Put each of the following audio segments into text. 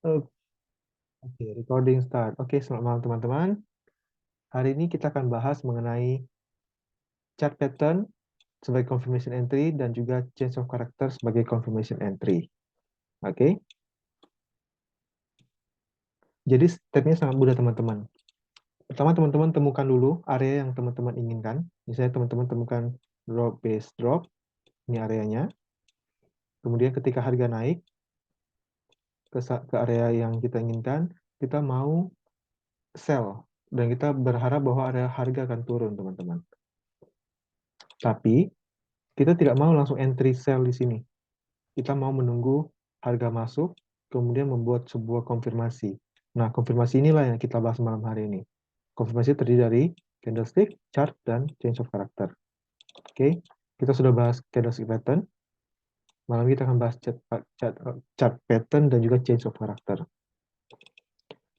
Oke, recording start. Oke, selamat malam teman-teman. Hari ini kita akan bahas mengenai chart pattern sebagai confirmation entry dan juga change of character sebagai confirmation entry. Oke, jadi stepnya sangat mudah teman-teman. Pertama teman-teman temukan dulu area yang teman-teman inginkan. Misalnya teman-teman temukan drop base drop, ini areanya. Kemudian ketika harga naik ke area yang kita inginkan, kita mau sell dan kita berharap bahwa area harga akan turun teman-teman. Tapi kita tidak mau langsung entry sell di sini. Kita mau menunggu harga masuk, kemudian membuat sebuah konfirmasi. Nah, konfirmasi inilah yang kita bahas malam hari ini. Konfirmasi terdiri dari candlestick, chart, dan change of character. Oke, kita sudah bahas candlestick pattern. Malam ini kita akan bahas chart pattern dan juga change of character.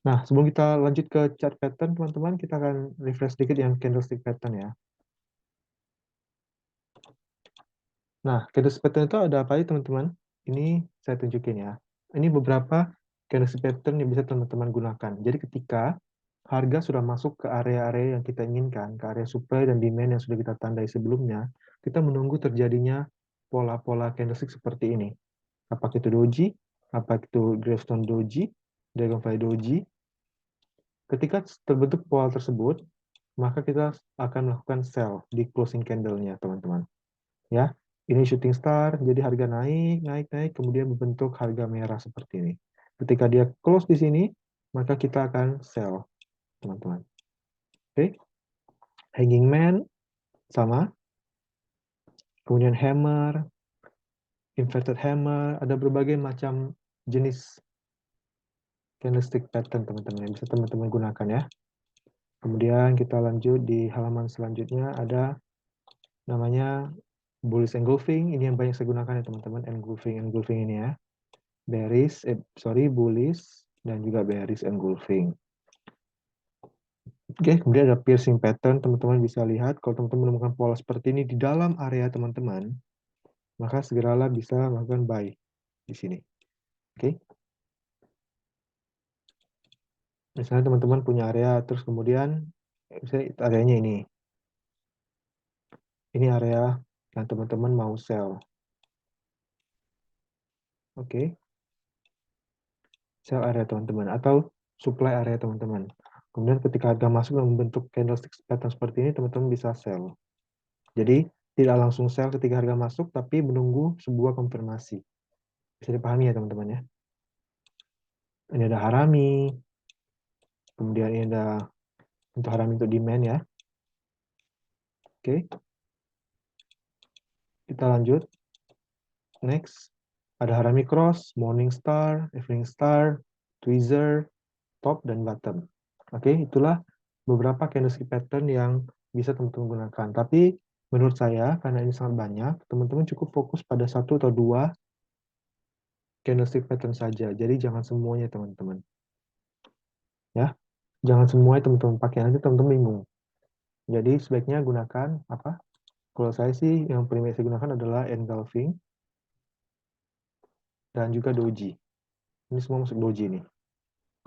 Nah, sebelum kita lanjut ke chart pattern, teman-teman, kita akan refresh sedikit yang candlestick pattern ya. Nah, candlestick pattern itu ada apa aja, teman-teman? Ini saya tunjukin ya. Ini beberapa candlestick pattern yang bisa teman-teman gunakan. Jadi ketika harga sudah masuk ke area-area yang kita inginkan, ke area supply dan demand yang sudah kita tandai sebelumnya, kita menunggu terjadinya pola-pola candlestick seperti ini. Apakah itu doji, apakah itu gravestone doji, dragonfly doji. Ketika terbentuk pola tersebut, maka kita akan melakukan sell di closing candle-nya, teman-teman. Ya, ini shooting star, jadi harga naik, naik, naik, kemudian membentuk harga merah seperti ini. Ketika dia close di sini, maka kita akan sell, teman-teman. Oke, hanging man sama, kemudian hammer, inverted hammer, ada berbagai macam jenis candlestick pattern, teman-teman, yang bisa teman-teman gunakan ya. Kemudian kita lanjut di halaman selanjutnya, ada namanya bullish engulfing, ini yang banyak saya gunakan ya teman-teman, engulfing ini ya. Bullish dan juga bearish engulfing. Oke, kemudian ada piercing pattern, teman-teman bisa lihat kalau teman-teman menemukan pola seperti ini di dalam area teman-teman, maka segeralah bisa melakukan buy di sini. Oke. Misalnya teman-teman punya area terus kemudian misalnya areanya ini. Ini area yang teman-teman mau sell. Oke. Sell area teman-teman atau supply area teman-teman. Kemudian ketika harga masuk dan membentuk candlestick pattern seperti ini, teman-teman bisa sell. Jadi tidak langsung sell ketika harga masuk, tapi menunggu sebuah konfirmasi. Bisa dipahami ya teman-teman ya. Ini ada harami, kemudian ini ada untuk harami untuk demand ya. Oke, kita lanjut. Next, ada harami cross, morning star, evening star, tweezer, top, dan bottom. Oke, itulah beberapa candlestick pattern yang bisa teman-teman gunakan. Tapi menurut saya, karena ini sangat banyak, teman-teman cukup fokus pada satu atau dua candlestick pattern saja. Jadi jangan semuanya teman-teman. Ya, jangan semuanya teman-teman pakai, nanti teman-teman bingung. Jadi sebaiknya gunakan apa? Kalau saya sih yang paling saya gunakan adalah engulfing dan juga doji. Ini semua masuk doji nih.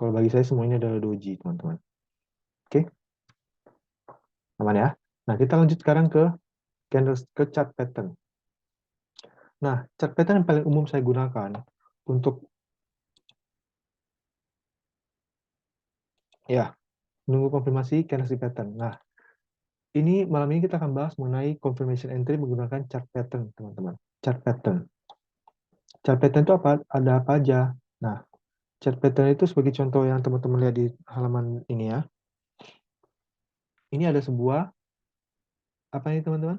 Kalau bagi saya semuanya adalah doji, teman-teman. Oke, aman ya. Nah, kita lanjut sekarang ke chart pattern. Nah, chart pattern yang paling umum saya gunakan untuk ya menunggu konfirmasi candlestick pattern. Nah, ini malam ini kita akan bahas mengenai confirmation entry menggunakan chart pattern, teman-teman. Chart pattern. Chart pattern itu apa? Ada apa aja? Nah, chart pattern itu sebagai contoh yang teman-teman lihat di halaman ini ya. Ini ada sebuah apa ini teman-teman?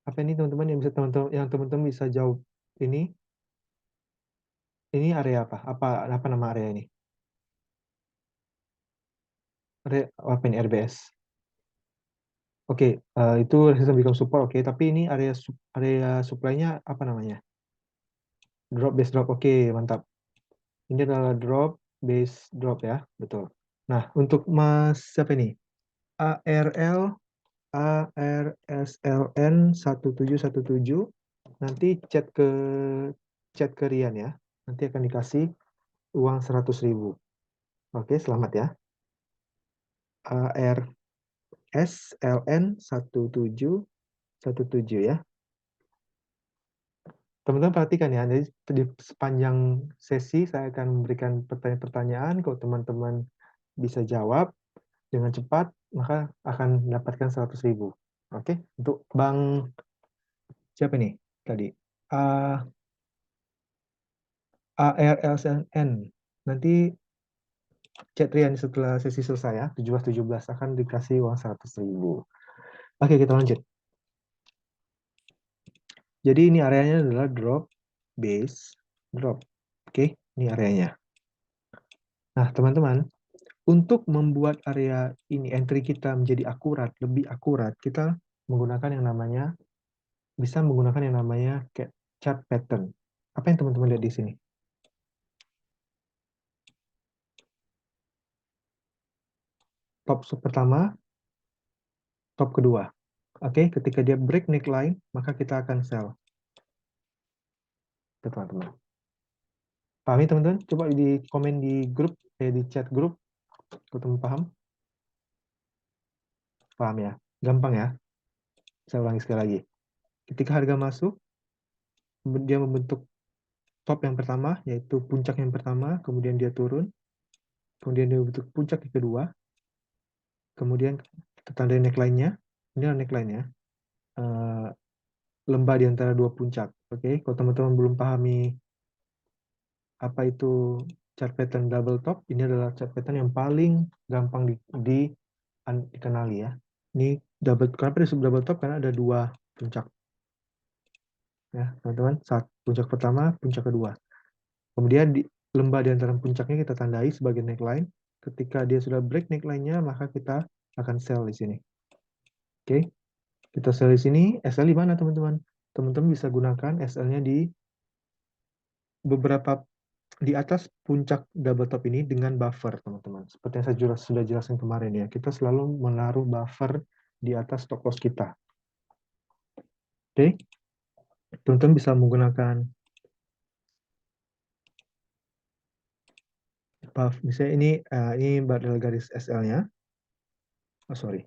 Apa ini teman-teman yang bisa teman-teman bisa jawab ini? Ini area apa? Apa nama area ini? Area apa ini RBS? Oke, itu resistance become support. Oke, tapi ini area supply-nya apa namanya? Drop base drop. Oke, mantap. Ini adalah drop base drop ya, betul. Nah, untuk Mas siapa ini? ARL ARSLN 1717 nanti chat ke chat ke Rian ya. Nanti akan dikasih uang 100.000. Oke, selamat ya. ARSLN 1717 ya. Teman-teman perhatikan ya, jadi di sepanjang sesi saya akan memberikan pertanyaan-pertanyaan. Kalau teman-teman bisa jawab dengan cepat, maka akan mendapatkan 100.000. Oke, untuk Bang siapa nih tadi? A ARLSN. Nanti chat Rian setelah sesi selesai ya, 17.17 akan dikasih uang 100.000. Oke, kita lanjut. Jadi ini areanya adalah drop, base, drop. Oke, ini areanya. Nah, teman-teman, untuk membuat area ini, entry kita menjadi akurat, lebih akurat, kita menggunakan yang namanya, bisa menggunakan yang namanya chart pattern. Apa yang teman-teman lihat di sini? Top pertama, top kedua. Oke, ketika dia break neckline, maka kita akan sell. Oke, teman-teman. Pahami teman-teman? Coba di komen di grup, di chat grup. Kalau teman paham? Paham ya? Gampang ya? Saya ulangi sekali lagi. Ketika harga masuk, dia membentuk top yang pertama, yaitu puncak yang pertama, kemudian dia turun, kemudian dia membentuk puncak yang kedua, kemudian kita tandai neckline-nya, ini adalah neckline-nya, lembah di antara dua puncak. Oke, kalau teman-teman belum pahami apa itu chart pattern double top, ini adalah chart pattern yang paling gampang dikenali ya. Ini kenapa disebut double top? Karena ada dua puncak. Ya, teman-teman, saat puncak pertama, puncak kedua. Kemudian lembah di antara puncaknya kita tandai sebagai neckline. Ketika dia sudah break neckline-nya, maka kita akan sell di sini. Oke, kita sell di sini. SL di mana, teman-teman? Teman-teman bisa gunakan SL-nya di beberapa di atas puncak double top ini dengan buffer, teman-teman. Seperti yang saya sudah jelaskan kemarin ya, kita selalu menaruh buffer di atas stop loss kita. Oke, teman-teman bisa menggunakan buff. Misalnya ini adalah garis SL-nya. Oh, sorry.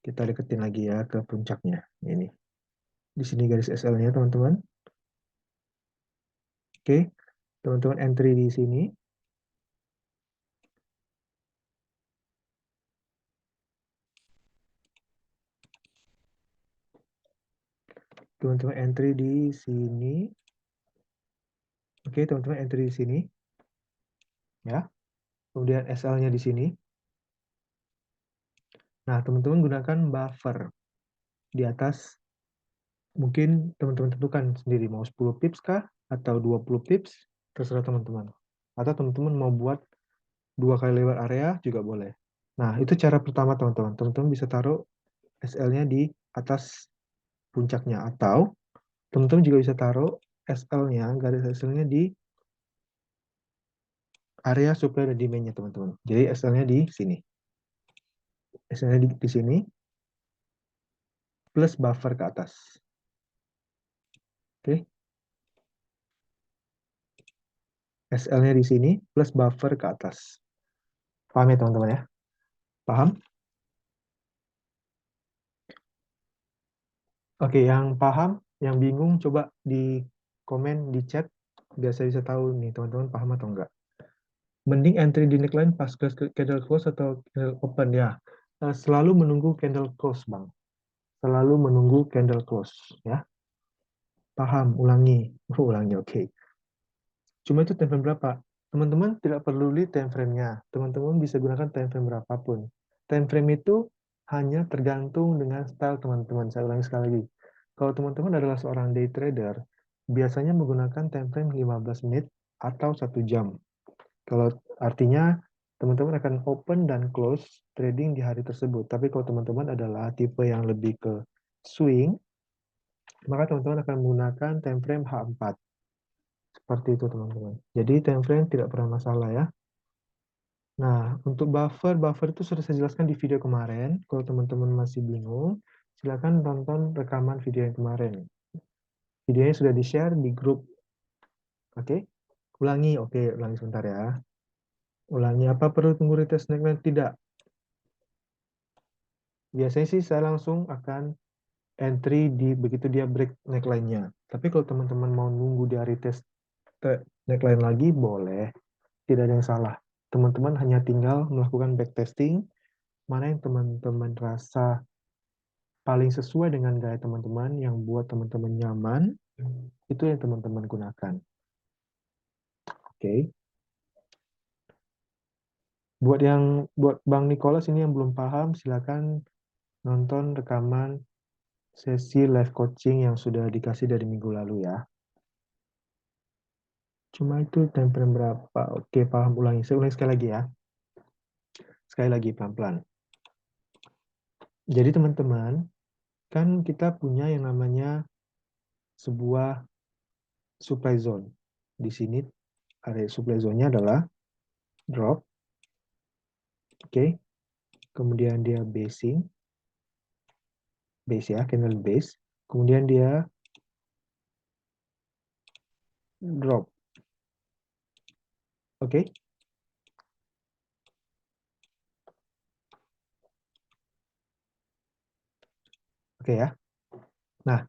Kita deketin lagi ya ke puncaknya. Ini. Di sini garis SL-nya, teman-teman. Oke, teman-teman entry di sini. Teman-teman entry di sini. Oke, teman-teman entry di sini. Ya. Kemudian SL-nya di sini. Nah, teman-teman gunakan buffer di atas. Mungkin teman-teman tentukan sendiri mau 10 pips kah atau 20 pips, terserah teman-teman. Atau teman-teman mau buat 2 kali lewat area juga boleh. Nah, itu cara pertama teman-teman. Teman-teman bisa taruh SL-nya di atas puncaknya. Atau teman-teman juga bisa taruh SL-nya, garis SL-nya di area supply dan demand-nya teman-teman. Jadi SL-nya di sini. SL-nya di sini plus buffer ke atas. Oke. SL-nya di sini plus buffer ke atas. Paham ya teman-teman ya? Paham? Oke, yang paham, yang bingung coba di komen di chat biar saya bisa tahu nih teman-teman paham atau enggak. Mending entry di neckline pas candle close atau candle open ya. Selalu menunggu candle close, Bang. Selalu menunggu candle close ya. Paham, ulangi. Ulangi, oke. Cuma itu time frame berapa? Teman-teman tidak perlu lihat time frame-nya. Teman-teman bisa gunakan time frame berapapun. Time frame itu hanya tergantung dengan style teman-teman. Saya ulangi sekali lagi. Kalau teman-teman adalah seorang day trader, biasanya menggunakan time frame 15 menit atau 1 jam. Kalau artinya teman-teman akan open dan close trading di hari tersebut. Tapi kalau teman-teman adalah tipe yang lebih ke swing, maka teman-teman akan menggunakan time frame H4. Seperti itu teman-teman. Jadi time frame tidak pernah masalah ya. Nah, untuk buffer itu sudah saya jelaskan di video kemarin. Kalau teman-teman masih bingung, silakan tonton rekaman video yang kemarin. Videonya sudah di-share di grup Oke, ulangi sebentar ya. Ulangi, apa perlu tunggu retest neckline? Tidak. Biasanya sih saya langsung akan entry di begitu dia break neckline-nya. Tapi kalau teman-teman mau nunggu dia retest neckline lagi, boleh. Tidak ada yang salah. Teman-teman hanya tinggal melakukan backtesting, mana yang teman-teman rasa paling sesuai dengan gaya teman-teman, yang buat teman-teman nyaman, itu yang teman-teman gunakan. Oke. Buat Bang Nicholas ini yang belum paham, silakan nonton rekaman sesi live coaching yang sudah dikasih dari minggu lalu ya. Cuma itu template berapa? Oke, paham, ulangi. Saya ulangi sekali lagi ya. Sekali lagi pelan-pelan. Jadi teman-teman, kan kita punya yang namanya sebuah supply zone. Di sini area supply zone-nya adalah drop, oke. Kemudian dia basing, base ya, candle base. Kemudian dia drop, oke. Oke ya. Nah,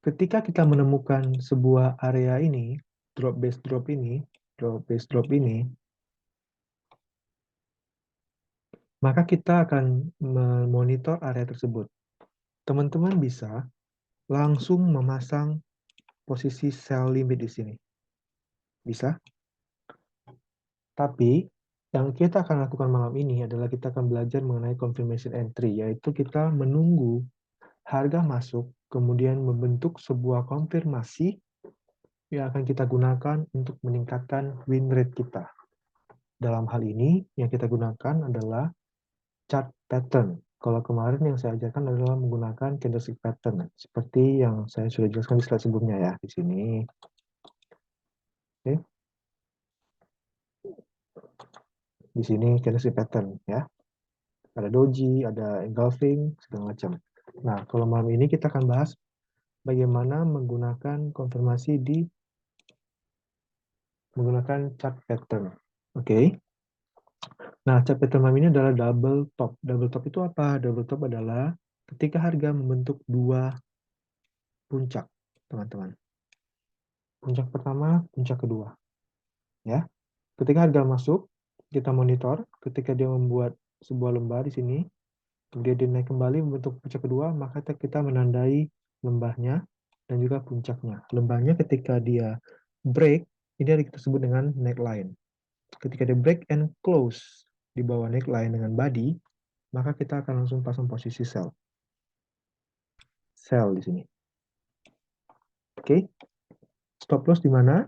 ketika kita menemukan sebuah area ini, drop base drop ini, maka kita akan memonitor area tersebut. Teman-teman bisa langsung memasang posisi sell limit di sini. Bisa. Tapi yang kita akan lakukan malam ini adalah kita akan belajar mengenai confirmation entry, yaitu kita menunggu harga masuk, kemudian membentuk sebuah konfirmasi yang akan kita gunakan untuk meningkatkan win rate kita. Dalam hal ini, yang kita gunakan adalah chart pattern. Kalau kemarin yang saya ajarkan adalah menggunakan candlestick pattern, seperti yang saya sudah jelaskan di slide sebelumnya ya, di sini. Oke. Di sini candlestick pattern ya. Ada doji, ada engulfing, segala macam. Nah, kalau malam ini kita akan bahas bagaimana menggunakan chart pattern. Oke. Nah, chart pattern malam ini adalah double top. Double top itu apa? Double top adalah ketika harga membentuk dua puncak, teman-teman. Puncak pertama, puncak kedua. Ya. Ketika harga masuk, kita monitor. Ketika dia membuat sebuah lembah di sini, kemudian dia naik kembali membentuk puncak kedua, maka kita menandai lembahnya dan juga puncaknya. Lembahnya ketika dia break, ini yang kita sebut dengan neckline. Ketika dia break and close di bawah neckline dengan body, maka kita akan langsung pasang posisi sell. Sell di sini. Oke. Stop loss di mana?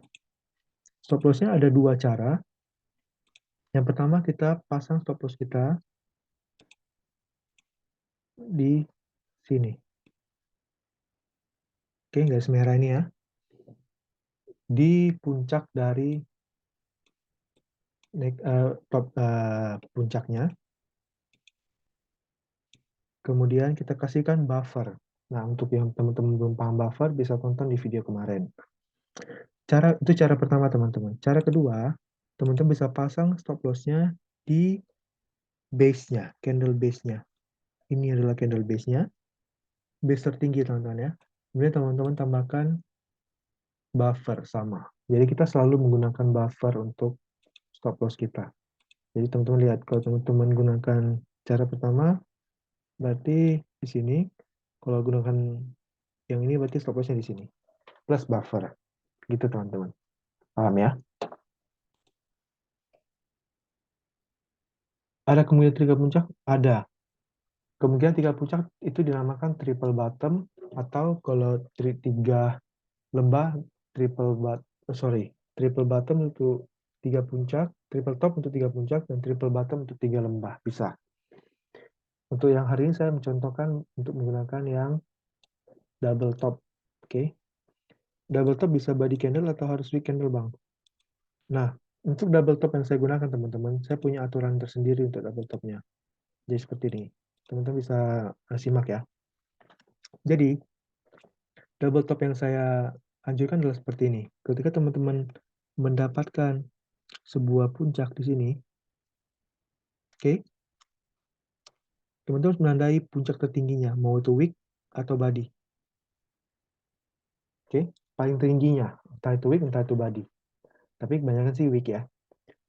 Stop lossnya ada dua cara. Yang pertama kita pasang stop loss kita di sini. Oke, garis merah ini ya. Di puncak dari puncaknya. Kemudian kita kasihkan buffer. Nah, untuk yang teman-teman belum paham buffer, bisa tonton di video kemarin. Itu cara pertama, teman-teman. Cara kedua, teman-teman bisa pasang stop loss-nya di base-nya, candle base-nya. Ini adalah candle base-nya. Base tertinggi, teman-teman ya. Kemudian teman-teman tambahkan buffer sama. Jadi kita selalu menggunakan buffer untuk stop loss kita. Jadi teman-teman lihat, kalau teman-teman gunakan cara pertama, berarti di sini. Kalau gunakan yang ini berarti stop loss-nya di sini. Plus buffer. Gitu teman-teman. Paham ya? Ada kemungkinan tiga puncak? Ada. Kemungkinan tiga puncak itu dinamakan triple bottom, atau kalau tiga lembah, triple bottom untuk tiga puncak, triple top untuk tiga puncak, dan triple bottom untuk tiga lembah. Bisa. Untuk yang hari ini saya mencontohkan untuk menggunakan yang double top. Oke. Double top bisa body candle atau harus weak candle, Bang? Nah, untuk double top yang saya gunakan, teman-teman, saya punya aturan tersendiri untuk double topnya. Jadi seperti ini. Teman-teman bisa simak ya. Jadi, double top yang saya anjurkan adalah seperti ini. Ketika teman-teman mendapatkan sebuah puncak di sini, oke, teman-teman harus menandai puncak tertingginya, mau itu week atau body. Oke, paling tingginya, entah itu week, entah itu body. Tapi kebanyakan sih week ya.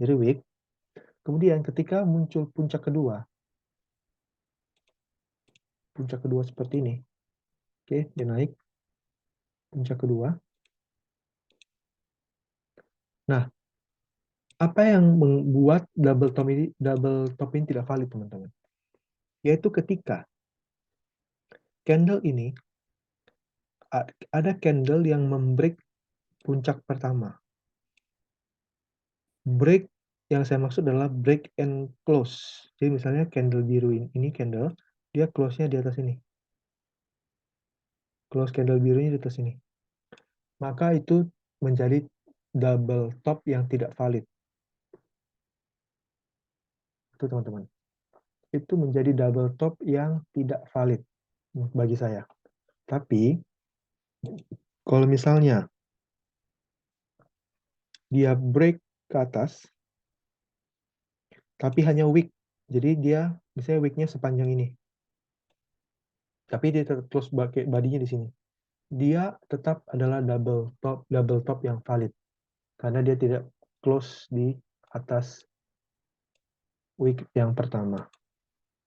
Jadi week. Kemudian ketika muncul puncak kedua seperti ini. Oke, dia naik puncak kedua. Nah, apa yang membuat double top ini tidak valid, teman-teman? Yaitu ketika candle ini ada candle yang membreak puncak pertama. Break yang saya maksud adalah break and close. Jadi misalnya candle biru ini candle, dia close-nya di atas ini. Close candle birunya di atas ini. Maka itu menjadi double top yang tidak valid. Itu teman-teman. Itu menjadi double top yang tidak valid bagi saya. Tapi kalau misalnya dia break ke atas, tapi hanya wick. Jadi dia misalnya wicknya sepanjang ini. Tapi dia tetap close badinya di sini. Dia tetap adalah double top yang valid. Karena dia tidak close di atas wick yang pertama.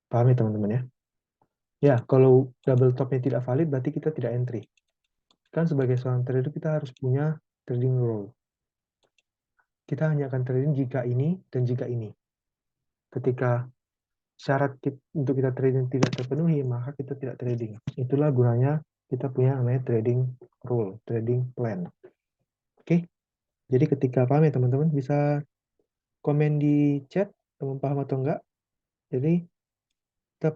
Paham ya teman-teman ya? Ya, kalau double topnya tidak valid berarti kita tidak entry. Kan sebagai seorang trader kita harus punya trading rule. Kita hanya akan trading jika ini dan jika ini. Ketika syarat untuk kita trading tidak terpenuhi, maka kita tidak trading. Itulah gunanya kita punya namanya trading rule, trading plan. Oke, jadi ketika paham ya teman-teman, bisa komen di chat, teman paham atau enggak. Jadi kita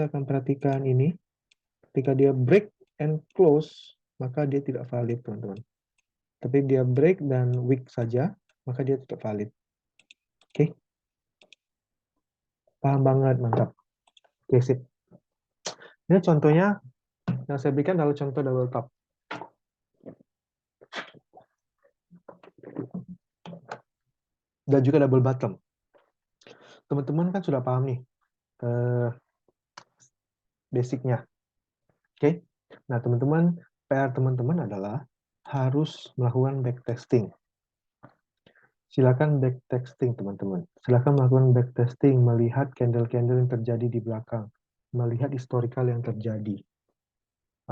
akan perhatikan ini. Ketika dia break and close, maka dia tidak valid, teman-teman. Tapi dia break dan weak saja, maka dia tetap valid. Oke, paham banget, mantap. Oke, sip. Ini contohnya yang saya berikan adalah contoh double top. Dan juga double bottom. Teman-teman kan sudah paham nih basicnya. Oke, nah teman-teman, PR teman-teman adalah harus melakukan backtesting. Silakan backtesting teman-teman. Silakan melakukan backtesting, melihat candle-candle yang terjadi di belakang, melihat historical yang terjadi.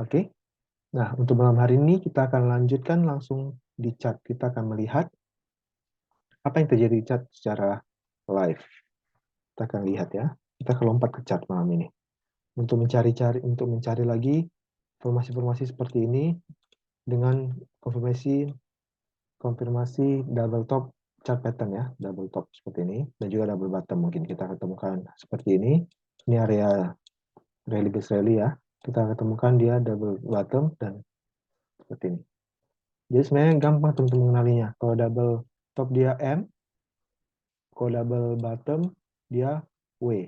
Oke. Nah, untuk malam hari ini kita akan lanjutkan langsung di chart. Kita akan melihat apa yang terjadi di chart secara live. Kita akan lihat ya. Kita akan lompat ke chart malam ini. Untuk mencari lagi informasi-informasi seperti ini dengan konfirmasi double top chart pattern ya, double top seperti ini dan juga double bottom mungkin kita ketemukan seperti ini. Ini area rally base rally ya. Kita ketemukan dia double bottom dan seperti ini. Jadi sebenarnya gampang teman-teman mengenalinya. Kalau double top dia M, kalau double bottom dia W.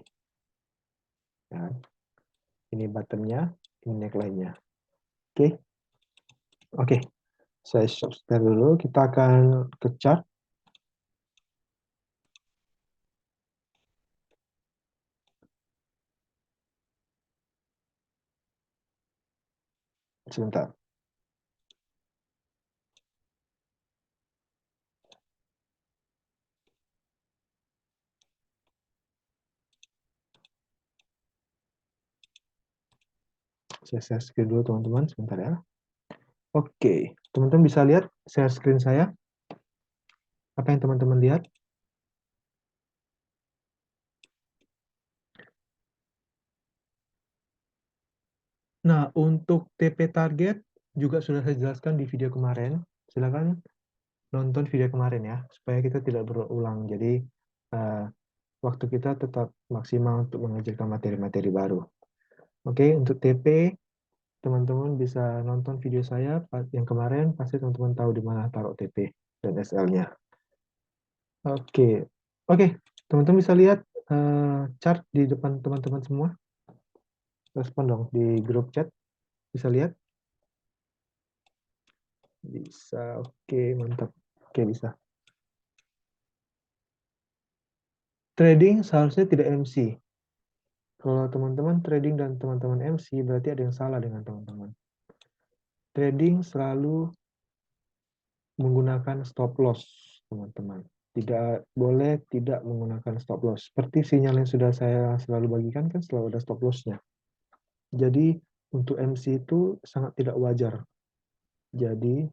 Ya. Ini bottomnya, ini neckline-nya. Oke. Oke. Saya share dulu. Kita akan ke chart. Sebentar. Saya share screen dulu teman-teman. Sebentar ya. Oke. Teman-teman bisa lihat share screen saya. Apa yang teman-teman lihat? Nah, untuk TP target juga sudah saya jelaskan di video kemarin. Silakan nonton video kemarin ya, supaya kita tidak berulang. Jadi, waktu kita tetap maksimal untuk mengajarkan materi-materi baru. Oke, untuk TP, teman-teman bisa nonton video saya yang kemarin, pasti teman-teman tahu di mana taruh TP dan SL-nya. Oke, oke, teman-teman bisa lihat chart di depan teman-teman semua. Respon dong di grup chat. Bisa lihat? Bisa. Oke, mantap. Oke, bisa. Trading seharusnya tidak MC. Kalau teman-teman trading dan teman-teman MC, berarti ada yang salah dengan teman-teman. Trading selalu menggunakan stop loss, teman-teman. Tidak boleh tidak menggunakan stop loss. Seperti sinyal yang sudah saya selalu bagikan, kan selalu ada stop loss-nya. Jadi, untuk MC itu sangat tidak wajar. Jadi,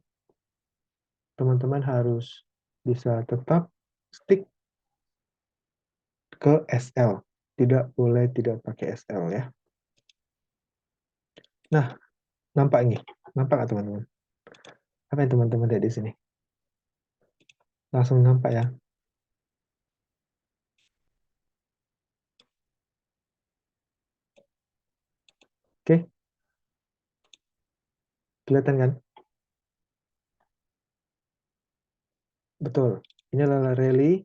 teman-teman harus bisa tetap stick ke SL. Tidak boleh tidak pakai SL ya. Nah, nampak ini? Nampak nggak teman-teman? Apa yang teman-teman lihat di sini? Langsung nampak ya? Oke, kelihatan kan? Betul. Ini adalah rally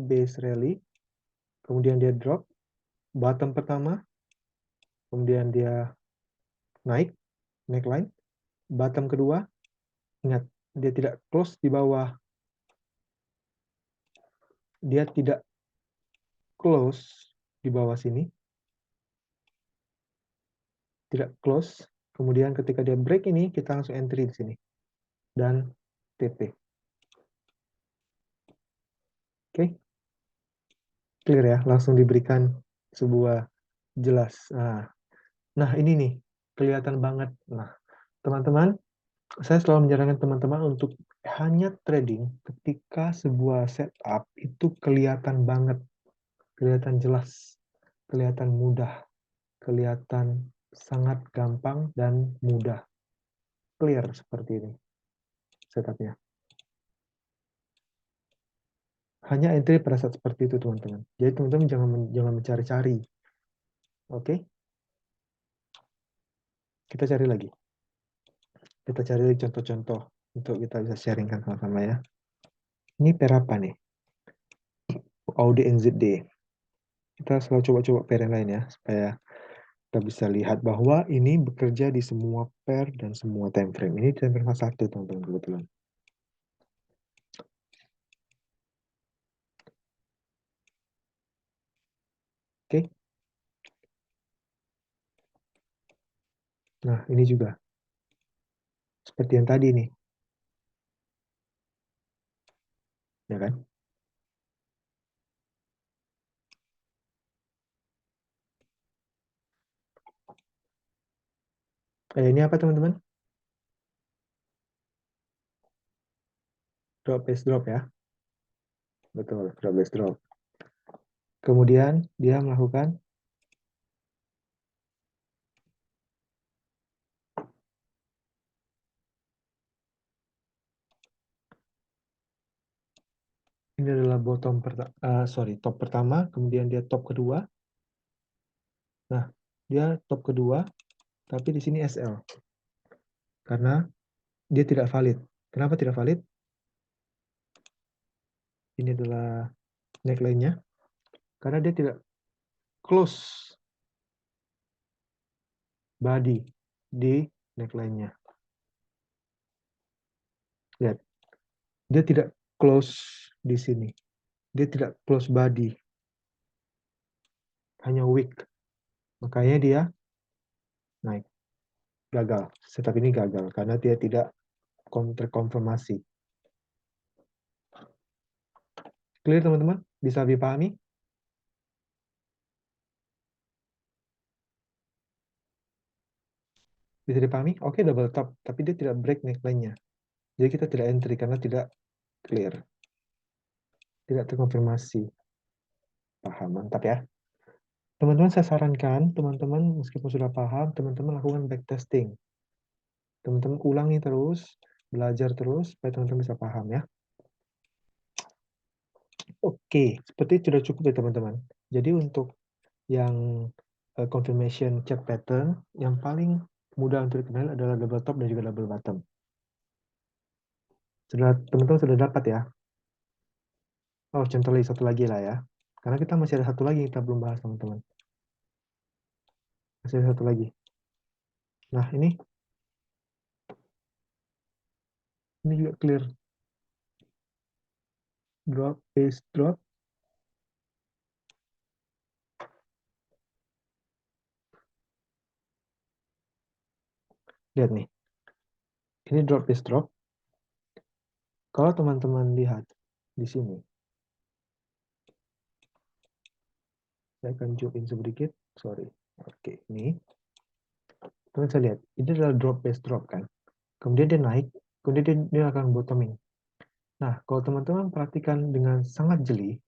base rally. Kemudian dia drop, bottom pertama, kemudian dia naik, neckline. Bottom kedua, ingat, dia tidak close di bawah, dia tidak close di bawah sini, tidak close. Kemudian ketika dia break ini, kita langsung entry di sini. Dan TP. Oke, clear ya, langsung diberikan sebuah jelas. Nah ini nih, kelihatan banget. Nah, teman-teman, saya selalu menyarankan teman-teman untuk hanya trading ketika sebuah setup itu kelihatan banget, kelihatan jelas, kelihatan mudah, kelihatan sangat gampang dan mudah. Clear seperti ini setupnya. Hanya entry pada saat seperti itu, teman-teman. Jadi teman-teman jangan mencari-cari. Oke? Kita cari lagi. Kita cari lagi contoh-contoh untuk kita bisa sharingkan sama-sama ya. Ini pair apa nih? AUD NZD. Kita selalu coba-coba pair yang lain ya, supaya kita bisa lihat bahwa ini bekerja di semua pair dan semua time frame. Ini time frame fase 1, teman-teman, kebetulan. Oke. Nah, ini juga. Seperti yang tadi nih. Ya kan? Ini apa, teman-teman? Drop base drop ya. Betul, drop base drop. Kemudian dia melakukan ini adalah top pertama, kemudian dia top kedua. Nah, dia top kedua, tapi di sini SL. Karena dia tidak valid. Kenapa tidak valid? Ini adalah neckline-nya. Karena dia tidak close body di neckline-nya. Lihat, dia tidak close di sini. Dia tidak close body. Hanya weak. Makanya dia naik. Gagal. Setup ini gagal karena dia tidak terkonfirmasi. Clear, teman-teman? Bisa dipahami? Bisa dipahami? Oke, double top. Tapi dia tidak break neckline-nya. Jadi kita tidak entry karena tidak clear. Tidak terkonfirmasi. Paham, mantap ya. Teman-teman, saya sarankan, teman-teman meskipun sudah paham, teman-teman lakukan backtesting. Teman-teman ulangi terus, belajar terus, supaya teman-teman bisa paham ya. Oke, seperti itu sudah cukup ya teman-teman. Jadi untuk yang confirmation chart pattern, yang paling mudah untuk dikenal adalah double top dan juga double bottom. Teman-teman sudah dapat ya? Oh, contoh lagi satu lagi lah ya. Karena kita masih ada satu lagi yang kita belum bahas, teman-teman. Masih ada satu lagi. Nah, ini juga clear. Drop, paste, drop. Lihat nih. Ini drop, paste, drop. Kalau teman-teman lihat di sini, saya akan zoom in sedikit. Sorry. Oke, ini. Teman saya lihat, ini adalah drop, paste, drop kan. Kemudian dia naik, kemudian dia akan bottoming. Nah, kalau teman-teman perhatikan dengan sangat jeli,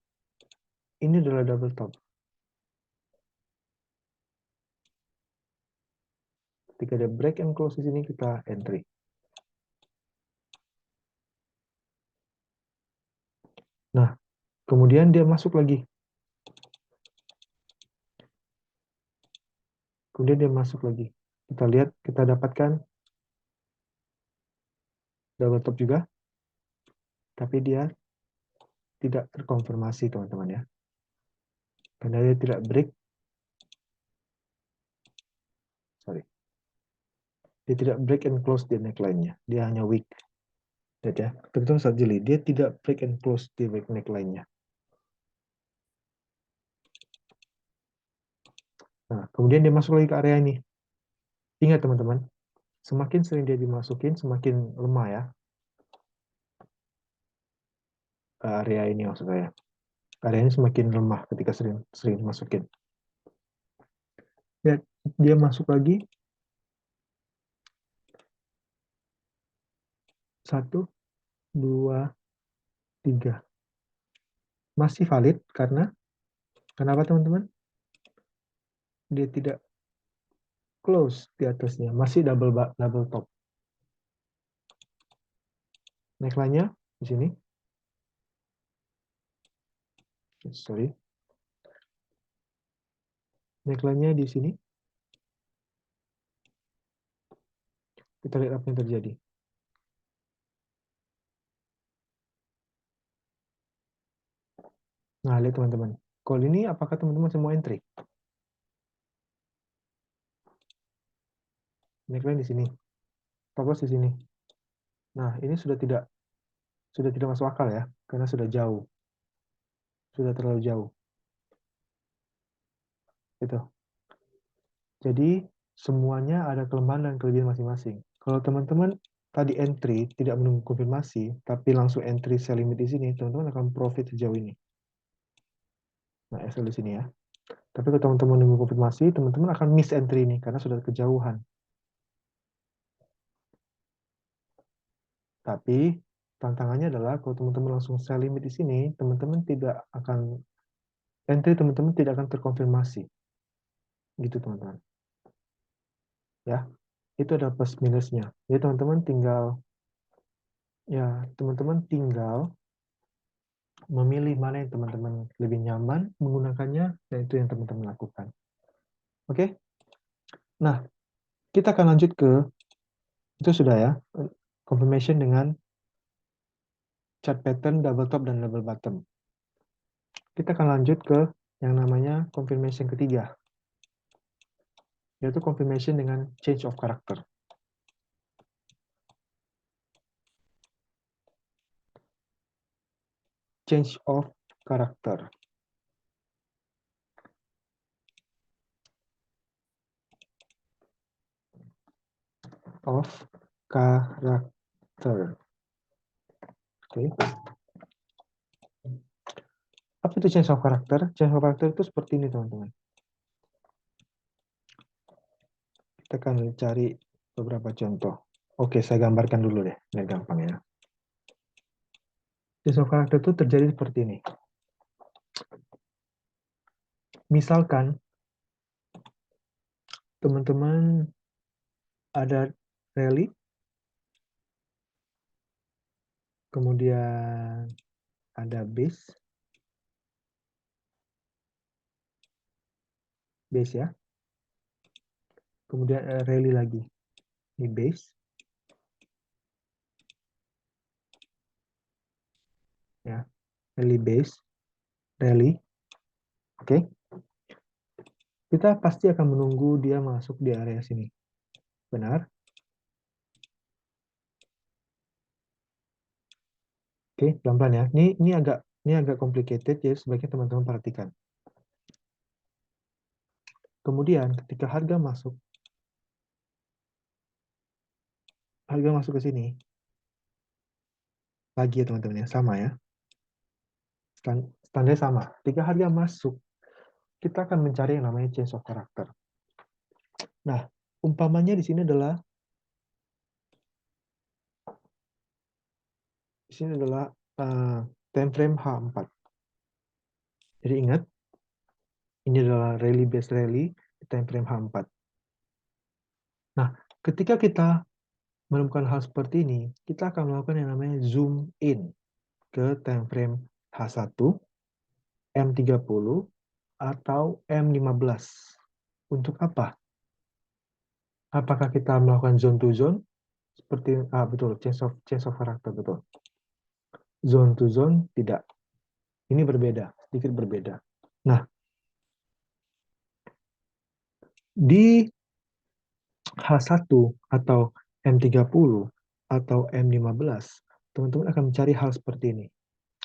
ini adalah double top. Ketika ada break and close di sini, kita entry. Nah, kemudian dia masuk lagi. Kemudian dia masuk lagi. Kita lihat, kita dapatkan double top juga, tapi dia tidak terkonfirmasi, teman-teman ya. Karena dia tidak break, sorry. Dia tidak break and close di neckline-nya. Dia hanya weak. Lihat ya, teman-teman saat jeli, dia tidak break and close di neckline-nya. Nah, kemudian dia masuk lagi ke area ini. Ingat teman-teman, semakin sering dia dimasukin, semakin lemah ya. Area ini maksud saya. Area ini semakin lemah ketika sering dimasukin. Lihat, dia masuk lagi. 1, 2, 3. Masih valid karena kenapa teman-teman? Dia tidak close di atasnya, masih double top. Neckline-nya di sini. Sorry. Neckline-nya di sini. Kita lihat apa yang terjadi. Nah, lihat teman-teman. Kalau ini apakah teman-teman semua entry? Neckline di sini. Stop loss di sini. Nah, ini sudah tidak masuk akal ya, karena sudah jauh. Sudah terlalu jauh. Gitu. Jadi, semuanya ada kelemahan dan kelebihan masing-masing. Kalau teman-teman tadi entry tidak menunggu konfirmasi, tapi langsung entry sell limit di sini, teman-teman akan profit sejauh ini. Nah, SL di sini ya. Tapi kalau teman-teman menunggu konfirmasi, teman-teman akan miss entry ini karena sudah kejauhan. Tapi tantangannya adalah kalau teman-teman langsung sell limit di sini, teman-teman tidak akan entry teman-teman tidak akan terkonfirmasi. Gitu teman-teman. Ya, itu ada plus minusnya. Jadi teman-teman tinggal memilih mana yang teman-teman lebih nyaman menggunakannya, dan itu yang teman-teman lakukan. Oke? Nah, kita akan lanjut ke itu sudah ya, confirmation dengan chart pattern double top dan double bottom. Kita akan lanjut ke yang namanya confirmation ketiga, yaitu confirmation dengan change of character. Change of character. Of character. Oke. Apa itu change of character? Change of character itu seperti ini, teman-teman. Kita akan cari beberapa contoh. Oke, saya gambarkan dulu deh, biar gampang ya. Change of character itu terjadi seperti ini. Misalkan teman-teman ada rally, kemudian ada base ya, kemudian rally lagi, ini base, ya, rally base, rally, oke. kita pasti akan menunggu dia masuk di area sini. Benar? Oke, pelan-pelan ya. Ini agak complicated, jadi sebaiknya teman-teman perhatikan. Kemudian ketika harga masuk ke sini, lagi ya teman-teman ya, sama ya. Standar sama. Ketika harga masuk, kita akan mencari yang namanya change of character. Nah, umpamanya di sini adalah time frame H4. Jadi ingat, ini adalah rally based rally di time frame H4. Nah, ketika kita menemukan hal seperti ini, kita akan melakukan yang namanya zoom in ke time frame H1, M30, atau M15. Untuk apa? Apakah kita melakukan zone to zone? Seperti, betul, change of character, betul. Zone to zone, tidak. Ini berbeda, sedikit berbeda. Nah, di H1 atau M30 atau M15, teman-teman akan mencari hal seperti ini.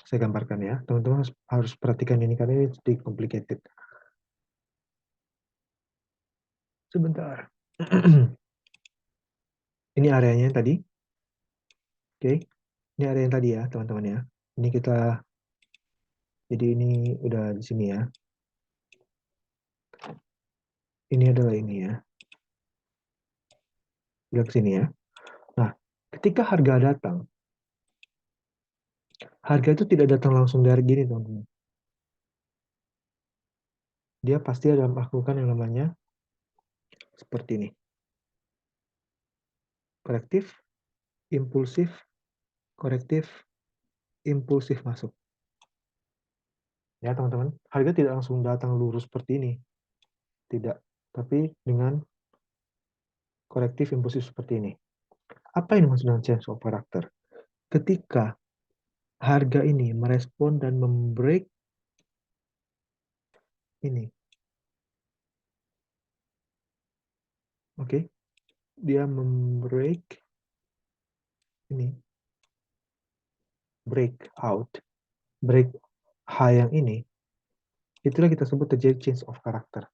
Saya gambarkan ya, teman-teman harus perhatikan ini karena ini sedikit complicated. Sebentar. Ini areanya tadi. Oke. Ini area yang tadi ya, teman-teman ya. Ini jadi ini udah di sini ya. Ini adalah ini ya. Udah ke sini ya. Nah, ketika harga datang, harga itu tidak datang langsung dari gini, teman-teman. Dia pasti ada melakukan yang namanya seperti ini. Korektif, impulsif, korektif, impulsif masuk. Ya, teman-teman. Harga tidak langsung datang lurus seperti ini. Tidak. Tapi dengan korektif impulsif seperti ini. Apa yang dimaksud dengan change of character? Ketika harga ini merespon dan membreak ini. Oke. Dia membreak ini. Break out. Break high yang ini. Itulah kita sebut terjadi change of character.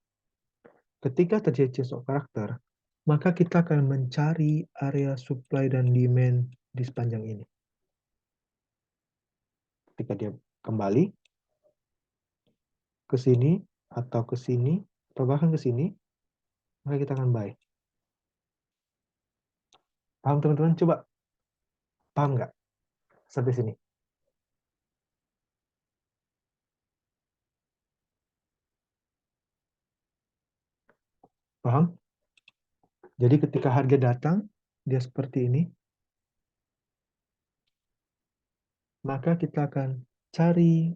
Ketika terjadi change of character, maka kita akan mencari area supply dan demand di sepanjang ini. Ketika dia kembali ke sini, atau ke sini, atau bahkan ke sini, maka kita akan buy. Paham teman-teman? Coba, paham nggak sampai sini? Paham? Jadi ketika harga datang, dia seperti ini, maka kita akan cari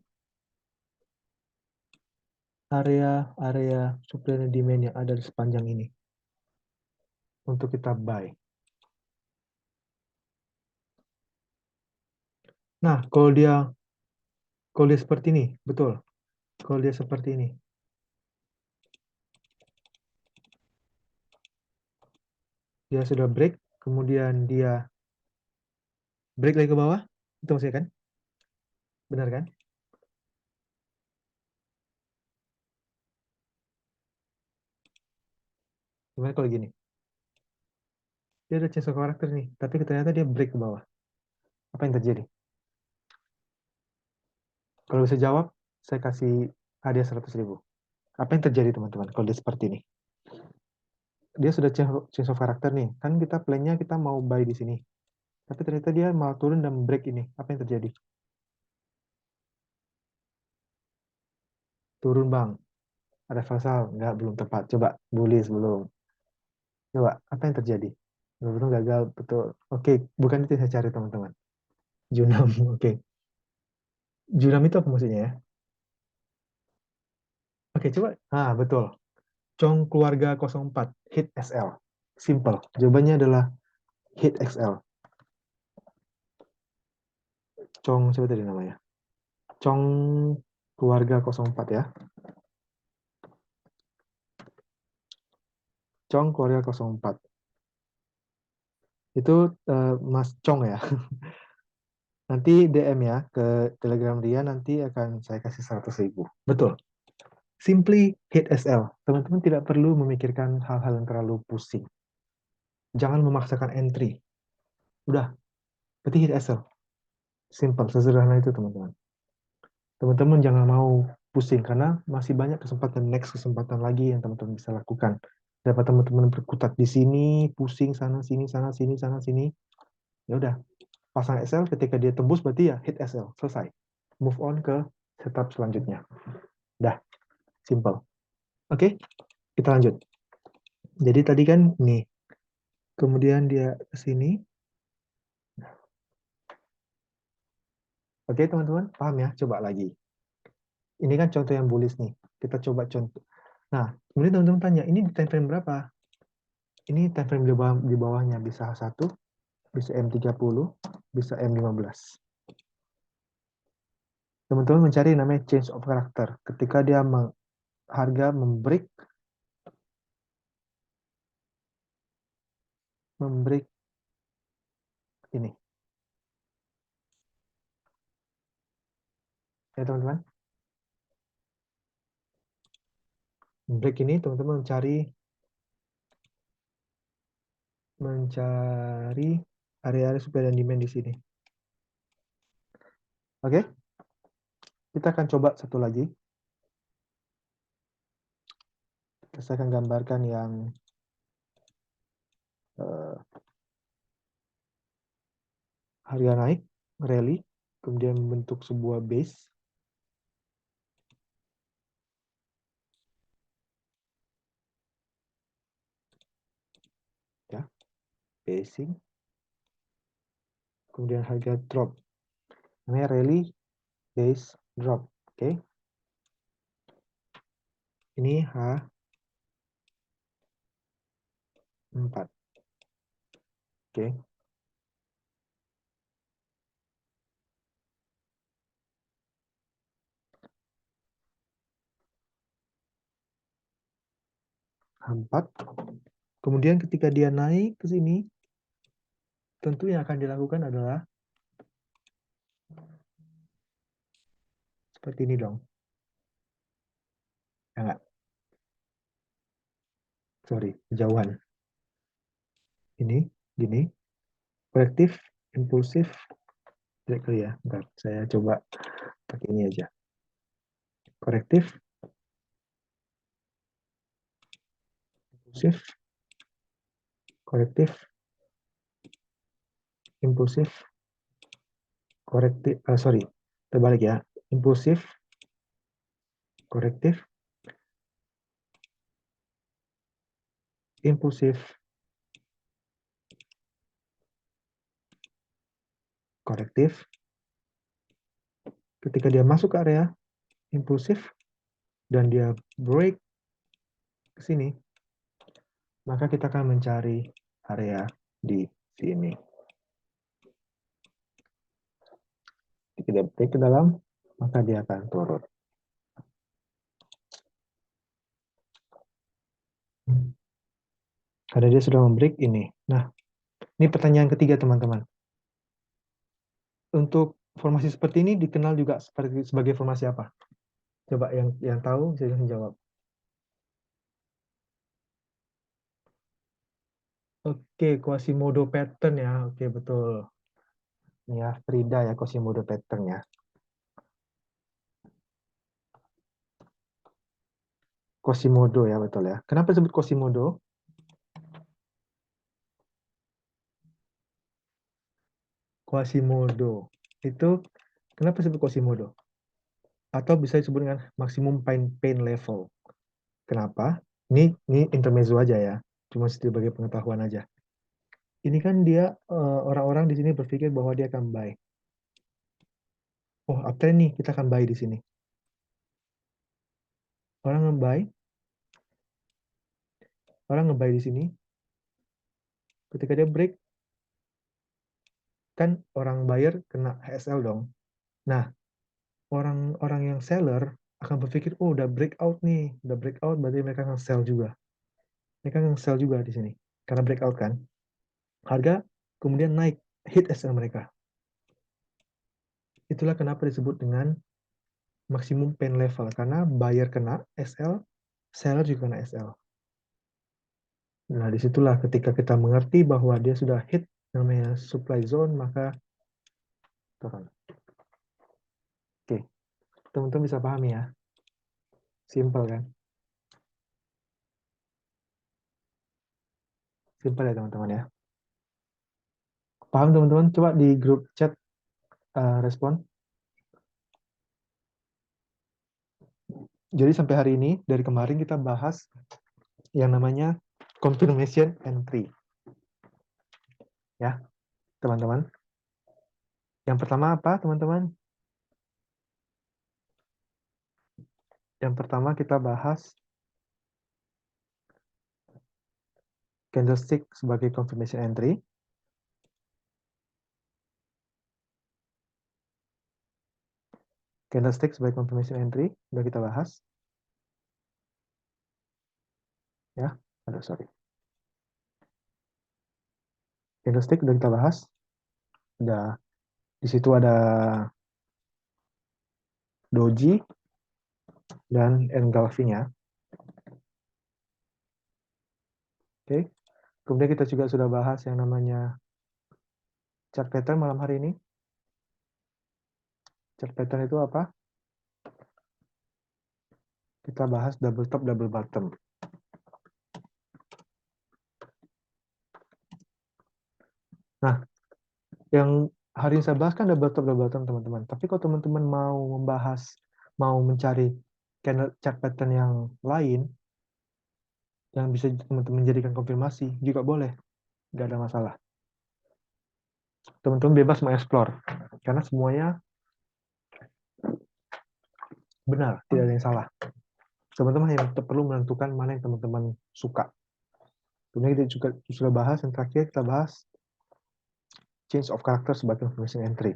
area-area supply dan demand yang ada di sepanjang ini untuk kita buy. Nah, kalau dia seperti ini, betul. Kalau dia seperti ini, dia sudah break, kemudian dia break lagi ke bawah, itu maksudnya kan? Benar kan? Gimana kalau gini? Dia ada change of character nih, tapi ternyata dia break ke bawah. Apa yang terjadi? Kalau bisa jawab, saya kasih hadiah 100.000. Apa yang terjadi teman-teman kalau dia seperti ini? Dia sudah change of character nih. Kan kita plan-nya kita mau buy di sini. Tapi ternyata dia mau turun dan break ini. Apa yang terjadi? Turun bang. Reversal. Nggak, belum tepat. Coba, bullish belum. Coba, apa yang terjadi? Betul gagal, betul. Oke, bukan itu yang saya cari teman-teman. Junam, oke. Junam itu apa maksudnya ya? Oke, coba. Betul. Cong keluarga 04, hit SL. Simple. Jawabannya adalah hit XL. Cong, siapa tadi namanya? Cong keluarga 04 ya. Cong Korea 04. Itu Mas Cong ya. Nanti DM ya ke Telegram dia, nanti akan saya kasih 100.000. Betul. Simply hit SL. Teman-teman tidak perlu memikirkan hal-hal yang terlalu pusing. Jangan memaksakan entry. Udah, berarti hit SL. Simple, sesederhana itu teman-teman. Teman-teman jangan mau pusing, karena masih banyak kesempatan, next kesempatan lagi yang teman-teman bisa lakukan. Dapat teman-teman berkutat di sini, pusing sana sini, sana sini, sana sini. Ya udah, pasang SL, ketika dia tembus berarti ya hit SL, selesai. Move on ke setup selanjutnya. Dah, simple. Oke, kita lanjut. Jadi tadi kan nih, kemudian dia ke sini. Oke, teman-teman, paham ya? Coba lagi. Ini kan contoh yang bullish nih. Kita coba contoh. Nah, kemudian teman-teman tanya, ini di time frame berapa? Ini time frame di bawahnya bisa H1, bisa M30, bisa M15. Teman-teman mencari namanya change of character. Ketika dia harga membreak ini. Ya, teman-teman. Break ini teman-teman mencari area-area supply dan demand di sini. Oke? Kita akan coba satu lagi. Saya akan gambarkan yang harga naik, rally, kemudian membentuk sebuah base. Ya, basing. Kemudian harga drop. Namanya rally, base, drop. Oke. Ini H4. Oke. H4. Kemudian ketika dia naik ke sini, tentu yang akan dilakukan adalah seperti ini dong. Ya enggak? Sorry, jauhan. Ini, gini. Korektif, impulsif. Tidak kali ya. Bentar, saya coba pakai ini aja. Korektif, impulsif, korektif, impulsif, korektif, sorry, terbalik ya. Impulsif, korektif, impulsif, korektif. Ketika dia masuk ke area impulsif dan dia break ke sini, maka kita akan mencari area di sini. Ketika dia break ke dalam, maka dia akan turun. Karena dia sudah membreak ini. Nah, ini pertanyaan ketiga teman-teman. Untuk formasi seperti ini dikenal juga sebagai formasi apa? Coba yang tahu saya jawab. Oke, Quasimodo pattern ya. Oke, betul. Ini ya, Frida ya, Quasimodo pattern ya. Quasimodo ya, betul ya. Kenapa disebut Quasimodo? Quasimodo. Itu kenapa disebut Quasimodo? Atau bisa disebut dengan maksimum pain level. Kenapa? Ini intermezzo aja ya. Cuma sebagai pengetahuan aja. Ini kan dia orang-orang di sini berpikir bahwa dia akan buy. Oh, uptrend nih, kita akan buy di sini. Orang nge-buy, orang nge-buy di sini. Ketika dia break, kan orang buyer kena HSL dong. Nah, orang-orang yang seller akan berpikir, oh udah breakout nih, udah breakout berarti mereka akan sell juga. Mereka nge-sell juga di sini. Karena breakout kan. Harga kemudian naik, hit SL mereka. Itulah kenapa disebut dengan maximum pain level. Karena buyer kena SL, seller juga kena SL. Nah, disitulah ketika kita mengerti bahwa dia sudah hit namanya supply zone, maka turun. Oke, teman-teman bisa pahami ya. Simple kan? Simple ya teman-teman ya. Paham teman-teman? Coba di grup chat respon. Jadi sampai hari ini, dari kemarin kita bahas yang namanya confirmation entry. Ya, teman-teman. Yang pertama apa, teman-teman? Yang pertama kita bahas candlestick sebagai confirmation entry. Candlestick sebagai confirmation entry, sudah kita bahas. Ya, aduh sorry. Candlestick sudah kita bahas. Udah, di situ ada doji dan engulfing ya. Oke. Kemudian kita juga sudah bahas yang namanya chart pattern malam hari ini. Chart pattern itu apa? Kita bahas double top, double bottom. Nah, yang hari ini saya bahas kan double top, double bottom teman-teman. Tapi kalau teman-teman mau membahas, mau mencari candle chart pattern yang lain, yang bisa teman-teman jadikan konfirmasi, juga boleh. Nggak ada masalah. Teman-teman bebas mengeksplor. Karena semuanya benar, tidak ada yang salah. Teman-teman hanya perlu menentukan mana yang teman-teman suka. Kemudian kita juga sudah bahas, yang terakhir kita bahas change of character sebagai confirmation entry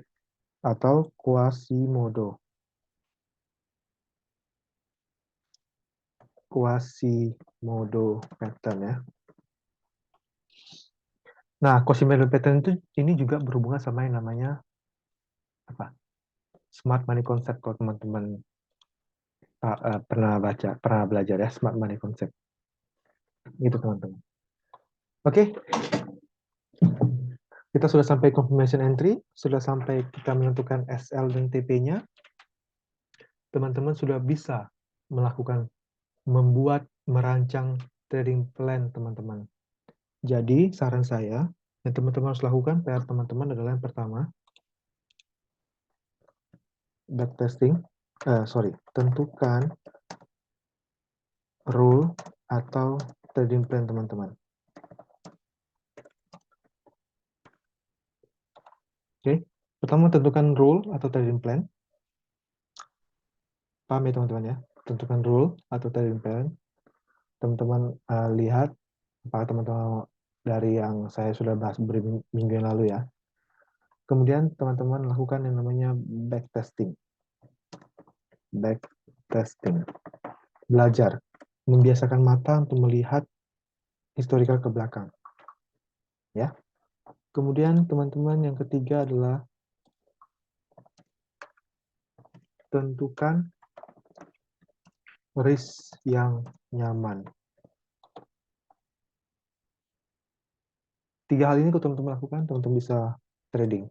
atau Quasimodo. Quasimodo pattern ya. Nah, Quasimodo pattern itu ini juga berhubungan sama yang namanya apa? Smart money concept kalau teman-teman pernah belajar ya smart money concept. Gitu teman-teman. Oke, kita sudah sampai confirmation entry, sudah sampai kita menentukan SL dan TP-nya. Teman-teman sudah bisa melakukan merancang trading plan teman-teman. Jadi saran saya yang teman-teman harus lakukan PR teman-teman adalah yang pertama backtesting, tentukan rule atau trading plan teman-teman. Oke, pertama tentukan rule atau trading plan. Paham ya teman-teman ya? Tentukan rule atau trading plan. Teman-teman lihat apakah teman-teman dari yang saya sudah bahas minggu yang lalu ya. Kemudian teman-teman lakukan yang namanya backtesting. Backtesting. Belajar. Membiasakan mata untuk melihat historical ke belakang. Ya. Kemudian teman-teman yang ketiga adalah tentukan risk yang nyaman. 3 hal ini kalau teman-teman lakukan, teman-teman bisa trading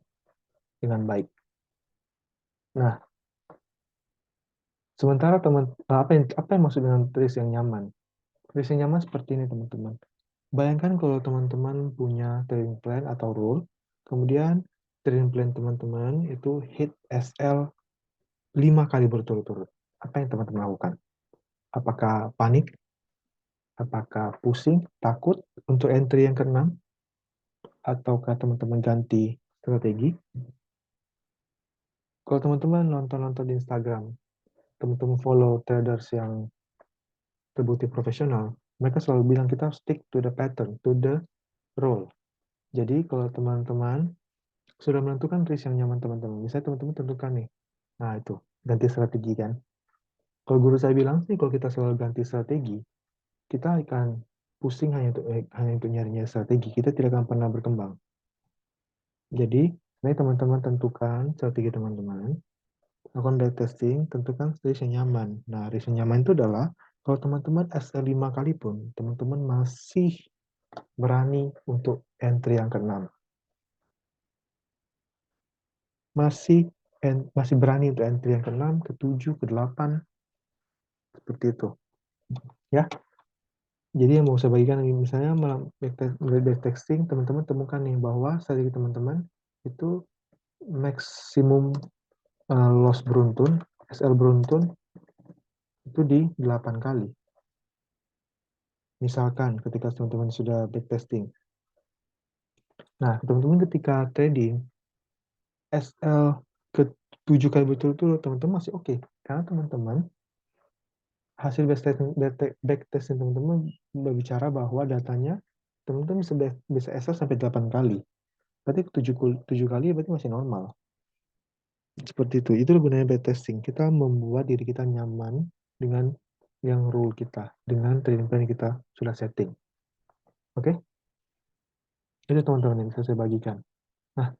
dengan baik. Nah, sementara apa yang maksud dengan risk yang nyaman? Risk yang nyaman seperti ini teman-teman. Bayangkan kalau teman-teman punya trading plan atau rule, kemudian trading plan teman-teman itu hit SL 5 kali berturut-turut. Apa yang teman-teman lakukan? Apakah panik? Apakah pusing? Takut untuk entry yang keenam? Ataukah teman-teman ganti strategi? Kalau teman-teman nonton-nonton di Instagram, teman-teman follow traders yang terbukti profesional, mereka selalu bilang kita stick to the pattern, to the rule. Jadi kalau teman-teman sudah menentukan risk yang nyaman teman-teman, misalnya teman-teman tentukan nih, nah itu, ganti strategi kan. Kalau guru saya bilang sih, kalau kita selalu ganti strategi, kita akan pusing hanya untuk nyari strategi, kita tidak akan pernah berkembang. Jadi, ini teman-teman tentukan strategi teman-teman, lakukan backtesting, tentukan strategi yang nyaman. Nah, risk yang nyaman itu adalah kalau teman-teman SL 5 kali pun, teman-teman masih berani untuk entry yang ke-6. Masih berani untuk entry yang ke-6, ke-7, ke-8, seperti itu. Ya. Jadi yang mau saya bagikan misalnya backtesting, teman-teman temukan nih bahwa strategi teman-teman itu maksimum loss beruntun, SL beruntun itu di 8 kali. Misalkan ketika teman-teman sudah backtesting. Nah, teman-teman ketika trading, SL ke 7 kali betul-betul teman-teman masih oke. Karena teman-teman hasil backtesting teman-teman berbicara bahwa datanya teman-teman bisa SL sampai 8 kali. Berarti 7 kali berarti masih normal. Seperti itu. Itu gunanya backtesting. Kita membuat diri kita nyaman dengan yang rule kita, dengan trading plan yang kita sudah setting. Oke? Itu teman-teman yang bisa saya bagikan. Nah,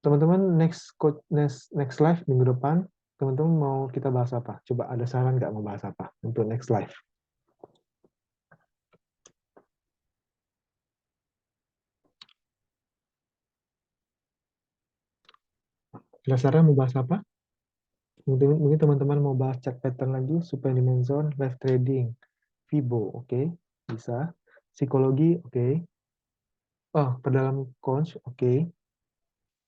teman-teman next live minggu depan, teman-teman mau kita bahas apa? Coba ada saran nggak mau bahas apa untuk next live? Ada saran mau bahas apa? Mungkin teman-teman mau bahas chart pattern lagi, supaya demand zone, live trading, Fibo, oke? Bisa. Psikologi, oke? Oh, pedalam coach, oke?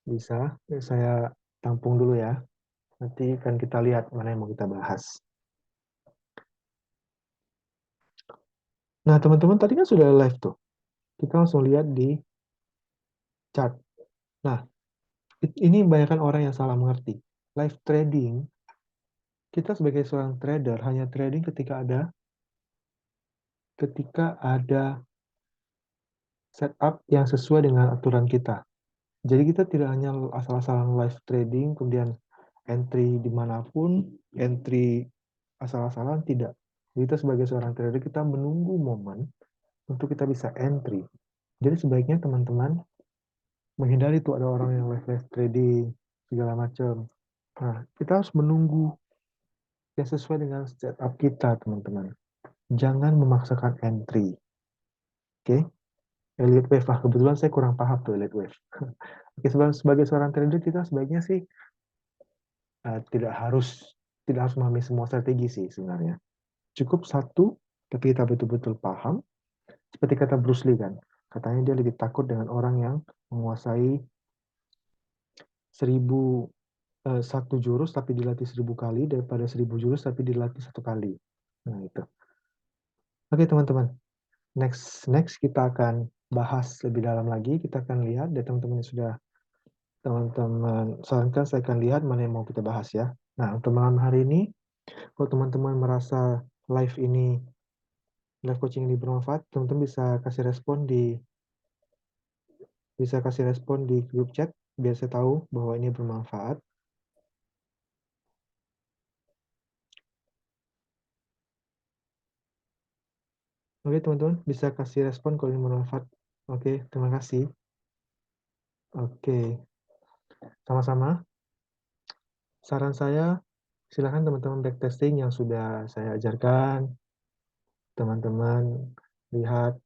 Bisa. Saya tampung dulu ya. Nanti kan kita lihat mana yang mau kita bahas. Nah, teman-teman tadi kan sudah live tuh. Kita langsung lihat di chart. Nah, ini kebanyakan orang yang salah mengerti. Live trading, kita sebagai seorang trader hanya trading ketika ada setup yang sesuai dengan aturan kita. Jadi kita tidak hanya asal-asalan live trading, kemudian entry dimanapun, entry asal-asalan, tidak. Jadi kita sebagai seorang trader, kita menunggu momen untuk kita bisa entry. Jadi sebaiknya teman-teman menghindari tuh ada orang yang live trading, segala macam. Nah, kita harus menunggu yang sesuai dengan setup kita, teman-teman. Jangan memaksakan entry. Oke? Elliott Wave lah, kebetulan saya kurang paham tuh Elliott Wave. Oke, sebagai seorang trader kita sebaiknya sih tidak harus memahami semua strategi sih sebenarnya. Cukup satu, tapi kita betul-betul paham. Seperti kata Bruce Lee kan, katanya dia lebih takut dengan orang yang menguasai 1.000 jurus tapi dilatih 1.000 kali daripada 1.000 jurus tapi dilatih 1 kali. Nah itu. Oke teman-teman, next kita akan bahas lebih dalam lagi. Kita akan lihat dari teman-teman yang sudah teman-teman sarankan, saya akan lihat mana yang mau kita bahas ya. Nah untuk malam hari ini, kalau teman-teman merasa live coaching ini bermanfaat, teman-teman bisa kasih respon di grup chat biar saya tahu bahwa ini bermanfaat. Oke teman-teman, bisa kasih respon kalau ini bermanfaat. Oke, terima kasih. Oke, sama-sama. Saran saya, silakan teman-teman backtesting yang sudah saya ajarkan. Teman-teman lihat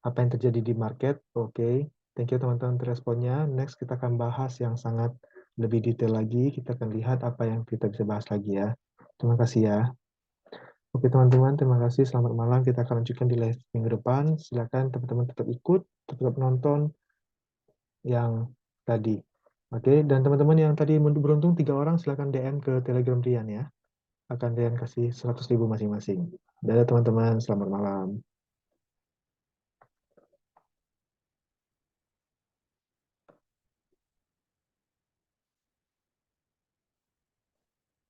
apa yang terjadi di market. Oke, thank you teman-teman untuk responnya. Next kita akan bahas yang sangat lebih detail lagi. Kita akan lihat apa yang kita bisa bahas lagi ya. Terima kasih ya. Oke teman-teman, terima kasih. Selamat malam. Kita akan lanjutkan di live minggu depan. Silakan teman-teman tetap ikut, tetap nonton yang tadi. Oke, dan teman-teman yang tadi beruntung 3 orang, silakan DM ke Telegram Rian ya. Akan Rian kasih 100.000 masing-masing. Dadah teman-teman, selamat malam.